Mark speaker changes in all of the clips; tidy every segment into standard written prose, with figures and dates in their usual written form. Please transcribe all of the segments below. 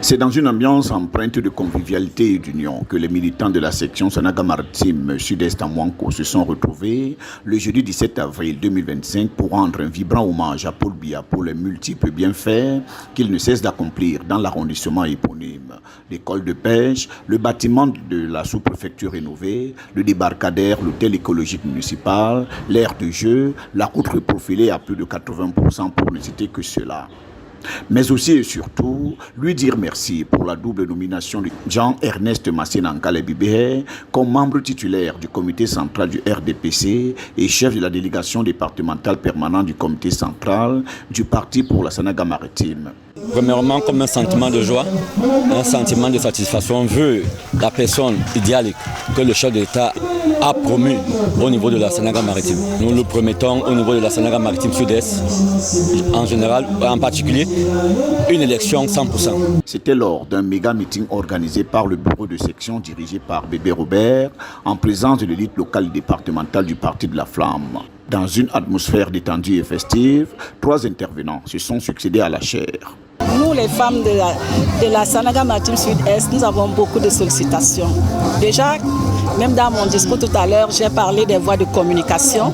Speaker 1: C'est dans une ambiance empreinte de convivialité et d'union que les militants de la section Sanaga Maritime Sud-Est à Mouanko se sont retrouvés le jeudi 17 avril 2025 pour rendre un vibrant hommage à Paul Biya pour les multiples bienfaits qu'il ne cesse d'accomplir dans l'arrondissement éponyme. L'école de pêche, le bâtiment de la sous-préfecture rénovée, le débarcadère, l'hôtel écologique municipal, l'aire de jeu, la route reprofilée à plus de 80% pour ne citer que cela. Mais aussi et surtout, lui dire merci pour la double nomination de Jean-Ernest Massé-Nankale Bibé comme membre titulaire du comité central du RDPC et chef de la délégation départementale permanente du comité central du parti pour la Sanaga Maritime.
Speaker 2: Premièrement, comme un sentiment de joie, un sentiment de satisfaction, vu la personne idéale que le chef de l'État a promu au niveau de la Sanaga Maritime. Nous le promettons au niveau de la Sanaga Maritime Sud-Est, en général, en particulier, une élection 100%.
Speaker 1: C'était lors d'un méga meeting organisé par le bureau de section dirigé par Bébé Robert, en présence de l'élite locale départementale du Parti de la Flamme. Dans une atmosphère détendue et festive, 3 intervenants se sont succédés à la chaire.
Speaker 3: Nous, les femmes de la Sanaga Maritime Sud-Est, nous avons beaucoup de sollicitations. Déjà, même dans mon discours tout à l'heure, j'ai parlé des voies de communication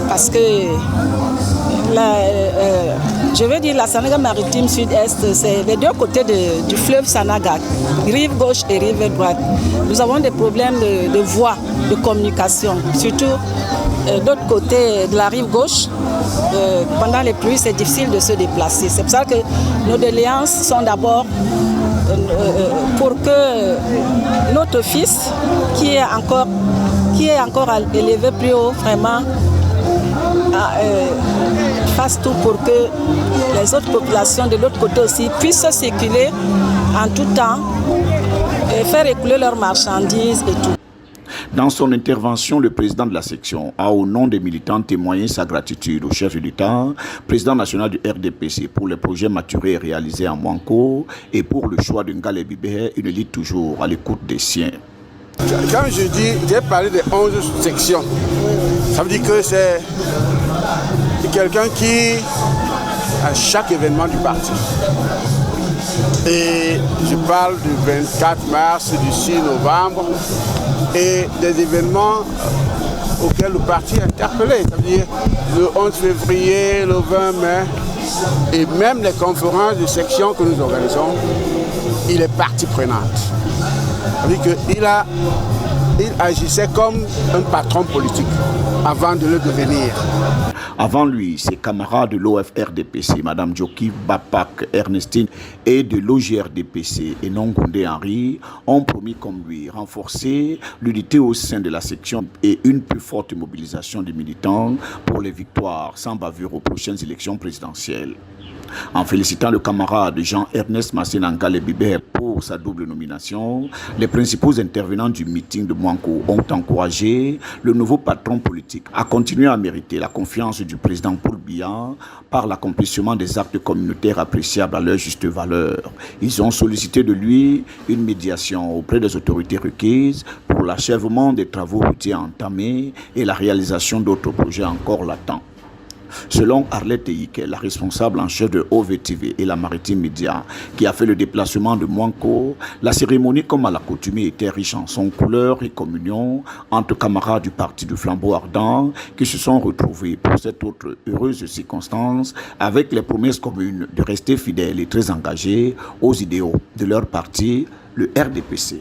Speaker 3: parce que je veux dire la Sanaga Maritime Sud-Est, c'est les deux côtés du fleuve Sanaga, rive gauche et rive droite. Nous avons des problèmes de voies de communication, surtout de l'autre côté de la rive gauche. Pendant les pluies, c'est difficile de se déplacer. C'est pour ça que nos doléances sont d'abord pour que notre fils, qui est encore élevé plus haut, vraiment, fasse tout pour que les autres populations de l'autre côté aussi puissent circuler en tout temps et faire écouler leurs marchandises et tout.
Speaker 1: Dans son intervention, le président de la section a, au nom des militants, témoigné sa gratitude au chef de l'État, président national du RDPC, pour les projets maturés et réalisés à Mouanko et pour le choix de Nkale Bibé, une élite toujours à l'écoute des siens.
Speaker 4: Quand je dis, j'ai parlé des 11 sections, ça veut dire que c'est quelqu'un qui, à chaque événement du parti, et je parle du 24 mars, du 6 novembre, et des événements auxquels le parti est interpellé, c'est-à-dire le 11 février, le 20 mai, et même les conférences de section que nous organisons, il est partie prenante. C'est-à-dire qu'il agissait comme un patron politique avant de le devenir.
Speaker 1: Avant lui, ses camarades de l'OFRDPC, Mme Djoki Bapak Ernestine, et de l'OGRDPC et Nongoundé Henri, ont promis comme lui renforcer l'unité au sein de la section et une plus forte mobilisation des militants pour les victoires sans bavure aux prochaines élections présidentielles. En félicitant le camarade Jean-Ernest Massé-Nankale Bibé pour sa double nomination, les principaux intervenants du meeting de Mouanko ont encouragé le nouveau patron politique à continuer à mériter la confiance du président Paul Biya par l'accomplissement des actes communautaires appréciables à leur juste valeur. Ils ont sollicité de lui une médiation auprès des autorités requises pour l'achèvement des travaux routiers entamés et la réalisation d'autres projets encore latents. Selon Arlette Eyike, la responsable en chef de OVTV et la Maritime Média, qui a fait le déplacement de Mouanko, la cérémonie, comme à l'accoutumée, était riche en son couleur et communion entre camarades du parti du Flambeau Ardent qui se sont retrouvés pour cette autre heureuse circonstance avec les promesses communes de rester fidèles et très engagés aux idéaux de leur parti, le RDPC.